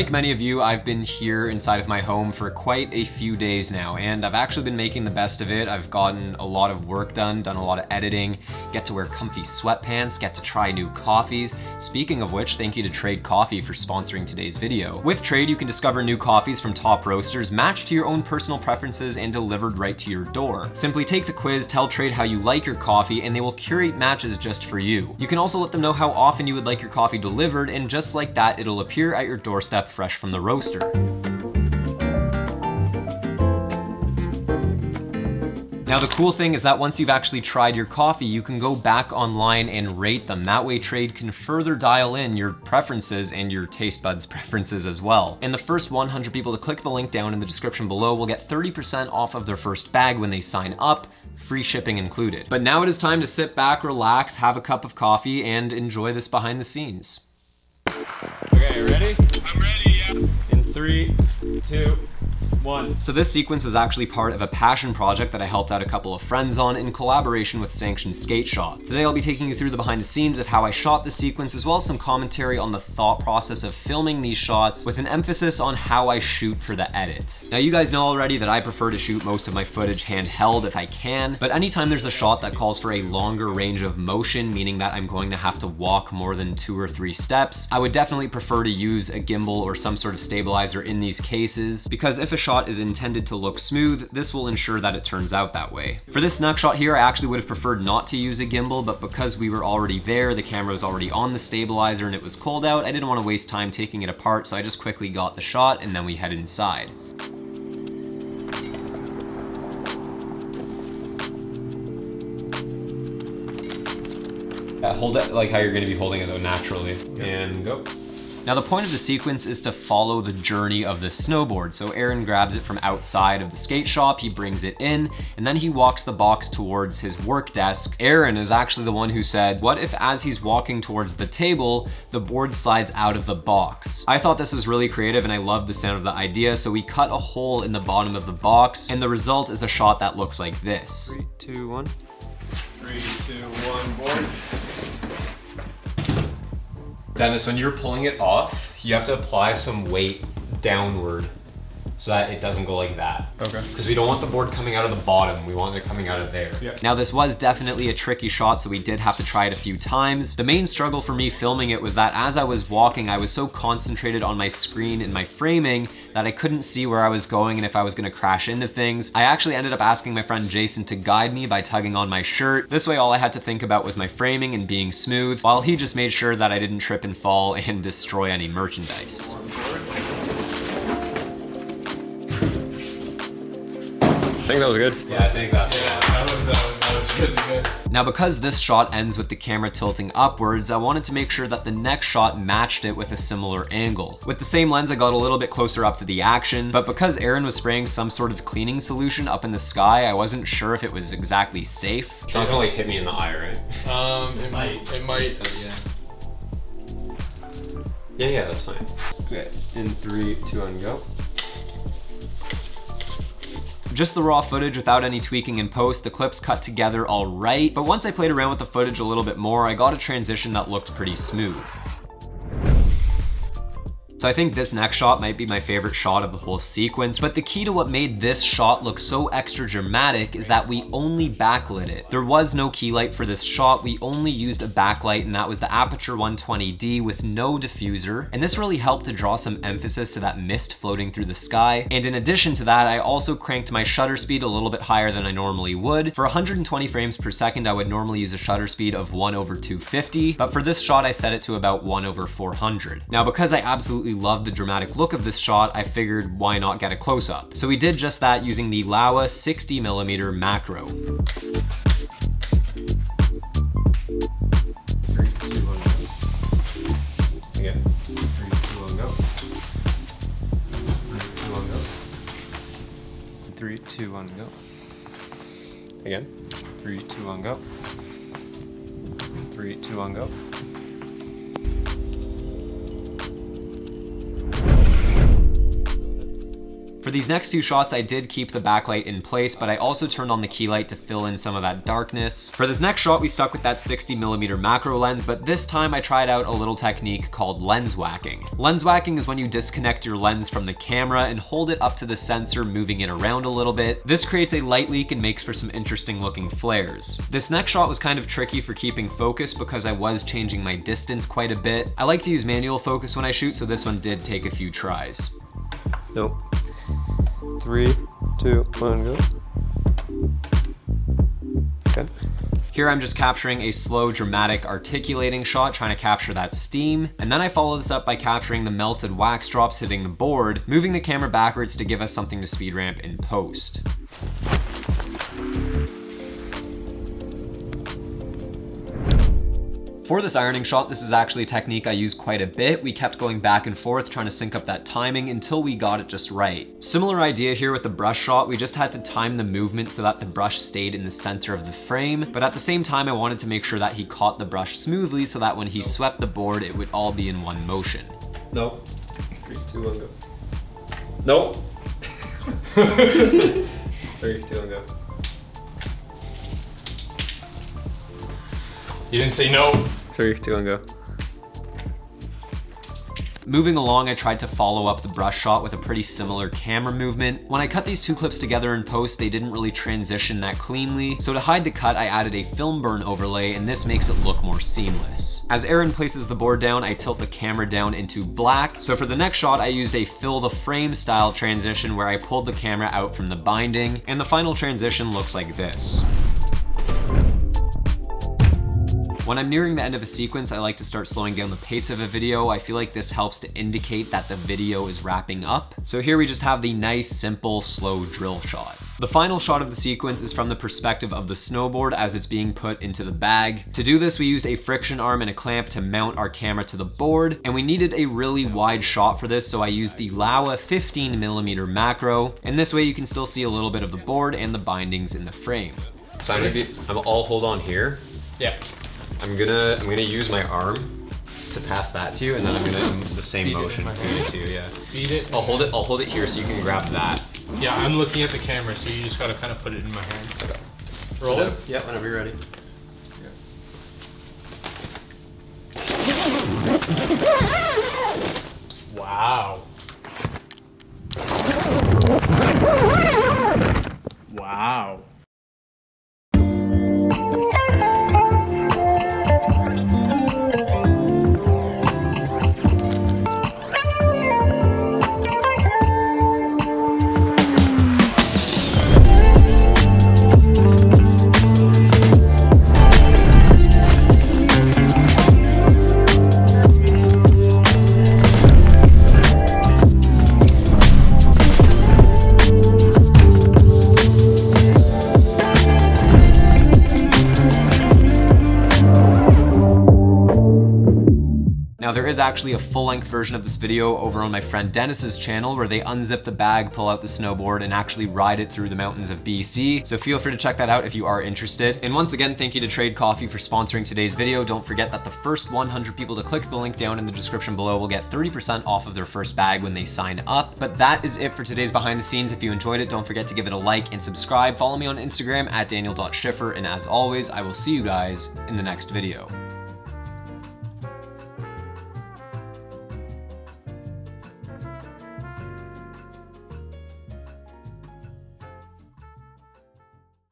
Like many of you, I've been here inside of my home for quite a few days now, and I've actually been making the best of it. I've gotten a lot of work done a lot of editing, get to wear comfy sweatpants, get to try new coffees. Speaking of which, thank you to Trade Coffee for sponsoring today's video. With Trade, you can discover new coffees from top roasters, matched to your own personal preferences and delivered right to your door. Simply take the quiz, tell Trade how you like your coffee, and they will curate matches just for you. You can also let them know how often you would like your coffee delivered, and just like that, it'll appear at your doorstep fresh from the roaster. Now the cool thing is that once you've actually tried your coffee, you can go back online and rate them. That way Trade can further dial in your preferences and your taste buds preferences as well. And the first 100 people to click the link down in the description below will get 30% off of their first bag when they sign up, free shipping included. But now it is time to sit back, relax, have a cup of coffee, and enjoy this behind the scenes. Okay, ready? I'm ready, yeah. In 3, 2, 1. So this sequence was actually part of a passion project that I helped out a couple of friends on in collaboration with Sanctioned Skate Shot. Today I'll be taking you through the behind the scenes of how I shot the sequence, as well as some commentary on the thought process of filming these shots, with an emphasis on how I shoot for the edit. Now you guys know already that I prefer to shoot most of my footage handheld if I can, but anytime there's a shot that calls for a longer range of motion, meaning that I'm going to have to walk more than 2 or 3 steps, I would definitely prefer to use a gimbal or some sort of stabilizer in these cases, because if a shot is intended to look smooth, this will ensure that it turns out that way. For this next shot here, I actually would have preferred not to use a gimbal, but because we were already there, the camera was already on the stabilizer and it was cold out, I didn't want to waste time taking it apart, so I just quickly got the shot and then we head inside. Hold it like how you're going to be holding it though, naturally. Yep. And go. Now the point of the sequence is to follow the journey of the snowboard. So Aaron grabs it from outside of the skate shop, he brings it in, and then he walks the box towards his work desk. Aaron is actually the one who said, what if as he's walking towards the table, the board slides out of the box? I thought this was really creative and I loved the sound of the idea, so we cut a hole in the bottom of the box, and the result is a shot that looks like this. 3, 2, 1. 3, 2, 1, board. Dennis, when you're pulling it off, you have to apply some weight downward so that it doesn't go like that. Okay. Because we don't want the board coming out of the bottom, we want it coming out of there. Yeah. Now this was definitely a tricky shot, so we did have to try it a few times. The main struggle for me filming it was that as I was walking, I was so concentrated on my screen and my framing that I couldn't see where I was going and if I was gonna crash into things. I actually ended up asking my friend Jason to guide me by tugging on my shirt. This way all I had to think about was my framing and being smooth, while he just made sure that I didn't trip and fall and destroy any merchandise. I think that was good. Yeah, I think that. Yeah, that was really good. Now because this shot ends with the camera tilting upwards, I wanted to make sure that the next shot matched it with a similar angle. With the same lens, I got a little bit closer up to the action, but because Aaron was spraying some sort of cleaning solution up in the sky, I wasn't sure if it was exactly safe. It's not gonna like hit me in the eye, right? It might. Yeah, that's fine. Okay, in 3, 2, 1, go. Just the raw footage without any tweaking in post, the clips cut together all right, but once I played around with the footage a little bit more, I got a transition that looked pretty smooth. So I think this next shot might be my favorite shot of the whole sequence, but the key to what made this shot look so extra dramatic is that we only backlit it. There was no key light for this shot, we only used a backlight, and that was the Aperture 120D with no diffuser, and this really helped to draw some emphasis to that mist floating through the sky. And in addition to that, I also cranked my shutter speed a little bit higher than I normally would. For 120 frames per second, I would normally use a shutter speed of 1/250, but for this shot, I set it to about 1/400. Now, because I absolutely loved the dramatic look of this shot, I figured why not get a close-up. So we did just that using the Laowa 60mm macro. 3, 2, 1, go. Again. 3, 2, 1, go. 3, 2, 1, go. 3, 2, 1, go. Again. 3, 2, 1, go. 3, 2, 1, go. For these next few shots, I did keep the backlight in place, but I also turned on the key light to fill in some of that darkness. For this next shot, we stuck with that 60mm macro lens, but this time I tried out a little technique called lens whacking. Lens whacking is when you disconnect your lens from the camera and hold it up to the sensor, moving it around a little bit. This creates a light leak and makes for some interesting looking flares. This next shot was kind of tricky for keeping focus because I was changing my distance quite a bit. I like to use manual focus when I shoot, so this one did take a few tries. Nope. 3, 2, 1, go. Okay. Here I'm just capturing a slow, dramatic, articulating shot, trying to capture that steam. And then I follow this up by capturing the melted wax drops hitting the board, moving the camera backwards to give us something to speed ramp in post. For this ironing shot, this is actually a technique I use quite a bit. We kept going back and forth trying to sync up that timing until we got it just right. Similar idea here with the brush shot, we just had to time the movement so that the brush stayed in the center of the frame, but at the same time I wanted to make sure that he caught the brush smoothly so that when he swept the board, it would all be in one motion. Nope. 3, 2, 1, go. Nope. 3, 2, 1, go. You didn't say no. 3, 2, 1, go. Moving along, I tried to follow up the brush shot with a pretty similar camera movement. When I cut these two clips together in post, they didn't really transition that cleanly, so to hide the cut, I added a film burn overlay, and this makes it look more seamless. As Aaron places the board down, I tilt the camera down into black, so for the next shot, I used a fill the frame style transition where I pulled the camera out from the binding, and the final transition looks like this. When I'm nearing the end of a sequence, I like to start slowing down the pace of a video. I feel like this helps to indicate that the video is wrapping up. So here we just have the nice, simple, slow drill shot. The final shot of the sequence is from the perspective of the snowboard as it's being put into the bag. To do this, we used a friction arm and a clamp to mount our camera to the board, and we needed a really wide shot for this, so I used the Laowa 15mm macro, and this way you can still see a little bit of the board and the bindings in the frame. So I'll hold on here. Yeah. I'm gonna use my arm to pass that to you, and then I'm gonna do the same Feed motion it feed it to you. Yeah. Feed it. I'll hold it here so you can grab that. Yeah, I'm looking at the camera, so you just gotta kind of put it in my hand. Okay. Roll it. Yeah, whenever you're ready. Wow. Wow. Now there is actually a full-length version of this video over on my friend Dennis's channel where they unzip the bag, pull out the snowboard, and actually ride it through the mountains of BC. So feel free to check that out if you are interested. And once again, thank you to Trade Coffee for sponsoring today's video. Don't forget that the first 100 people to click the link down in the description below will get 30% off of their first bag when they sign up. But that is it for today's behind the scenes. If you enjoyed it, don't forget to give it a like and subscribe. Follow me on Instagram at daniel.schiffer, and as always, I will see you guys in the next video.